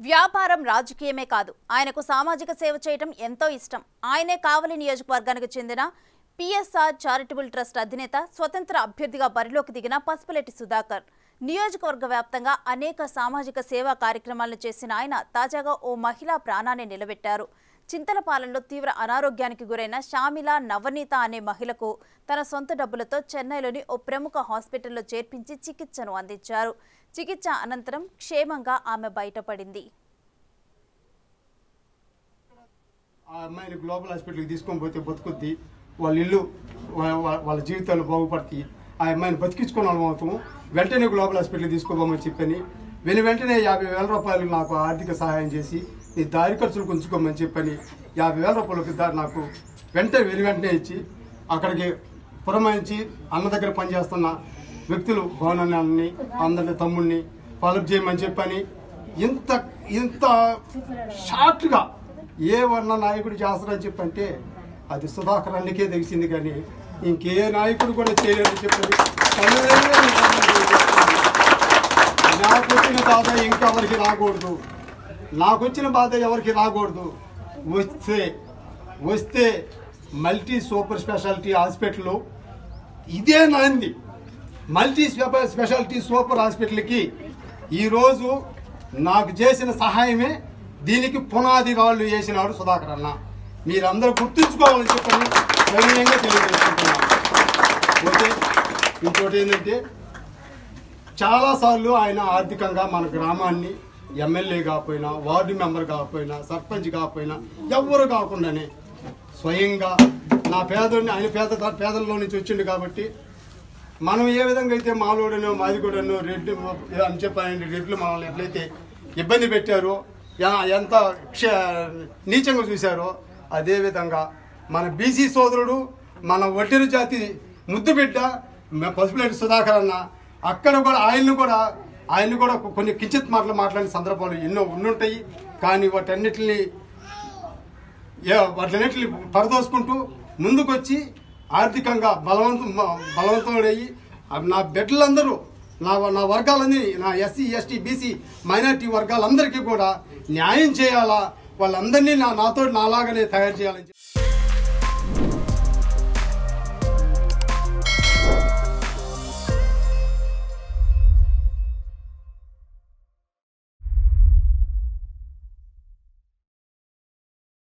వ్యాపారం రాజకీయమే కాదు, ఆయనకు సామాజిక సేవ చేయడం ఎంతో ఇష్టం. ఆయనే కావలి నియోజకవర్గానికి చెందిన పిఎస్ఆర్ చారిటబుల్ ట్రస్ట్ అధినేత, స్వతంత్ర అభ్యర్థిగా బరిలోకి దిగిన పసుపులేటి సుధాకర్. నియోజకవర్గ వ్యాప్తంగా అనేక సామాజిక సేవా కార్యక్రమాలను చేసిన ఆయన తాజాగా ఓ మహిళా ప్రాణాన్ని నిలబెట్టారు. చింతలపాలెంలో తీవ్ర అనారోగ్యానికి గురైన షామిలా నవనీత అనే మహిళకు తన సొంత డబ్బులతో చెన్నైలోని ఓ ప్రముఖ హాస్పిటల్లో చేర్పించి చికిత్సను అందించారు. చికిత్స అనంతరం క్షేమంగా ఆమె బయటపడింది. ఆ అమ్మాయిని గ్లోబల్ హాస్పిటల్కి తీసుకొని పోతే బతుకుద్ది, వాళ్ళ ఇల్లు వాళ్ళ జీవితాలు బాగుపడతాయి. ఆ అమ్మాయిని బతికించుకుని అవుతాము. వెంటనే గ్లోబల్ హాస్పిటల్కి తీసుకోమని చెప్పని వెంటనే 50,000 రూపాయలు నాకు ఆర్థిక సహాయం చేసి నీ దారి ఖర్చులు ఉంచుకోమని చెప్పని 50,000 రూపాయలకి నాకు వెంటనే ఇచ్చి అక్కడికి పురమాయించి అన్న దగ్గర పనిచేస్తున్న వ్యక్తులు భవనాన్ని అందరి తమ్ముడిని ఫాలోఅప్ చేయమని చెప్పని ఇంత షార్ట్గా ఏ వర్ణ నాయకుడు చేస్తారని చెప్పంటే అది సుధాకర్ అన్నికే తెలిసింది, కానీ ఇంకే నాయకుడు కూడా చేయలేదని చెప్పని నాకు వచ్చిన బాధ ఇంకెవరికి రాకూడదు, నాకు వచ్చిన బాధ ఎవరికి రాకూడదు. వస్తే మల్టీ సూపర్ స్పెషాలిటీ హాస్పిటల్ ఇదే నాంది. మల్టీ స్పెషాలిటీ సూపర్ హాస్పిటల్కి ఈరోజు నాకు చేసిన సహాయమే దీనికి పునాది రాళ్ళు వేసినాడు సుధాకర్ అన్న. మీరందరూ గుర్తుంచుకోవాలని చెప్పని సవినయంగా తెలియజేసుకుంటున్నాను. ఓకే, ఇంకోటి ఏంటంటే చాలాసార్లు ఆయన ఆర్థికంగా మన గ్రామాన్ని ఎమ్మెల్యే కాకపోయినా, వార్డు మెంబర్ కాకపోయినా, సర్పంచ్ కాకపోయినా ఎవ్వరు కాకుండానే స్వయంగా నా పేదోడిని, ఆయన పేదల్లో నుంచి వచ్చిండు కాబట్టి మనం ఏ విధంగా అయితే మాలోడనో మాదిగూడనో రెడ్డి అని చెప్పని రెడ్లు మనల్ని ఎట్లయితే ఇబ్బంది పెట్టారో, ఎంత నీచంగా చూశారో, అదేవిధంగా మన బీసీ సోదరుడు, మన ఒడ్డెరు జాతి ముద్దు బిడ్డ పసుపులేటి సుధాకర్ అన్న అక్కడ కూడా ఆయన్ని కూడా కొన్ని కించిత్ మాట్లాడిన సందర్భాలు ఎన్నో ఉండుంటాయి. కానీ వాటన్నిటిని పరదోసుకుంటూ ముందుకొచ్చి ఆర్థికంగా బలవంతుడయ్యి నా బిడ్డలందరూ నా వర్గాలన్నీ, నా ఎస్సీ ఎస్టీ బీసీ మైనార్టీ వర్గాలందరికీ కూడా న్యాయం చేయాలా, వాళ్ళందరినీ నాతో నాలాగానే తయారు చేయాలని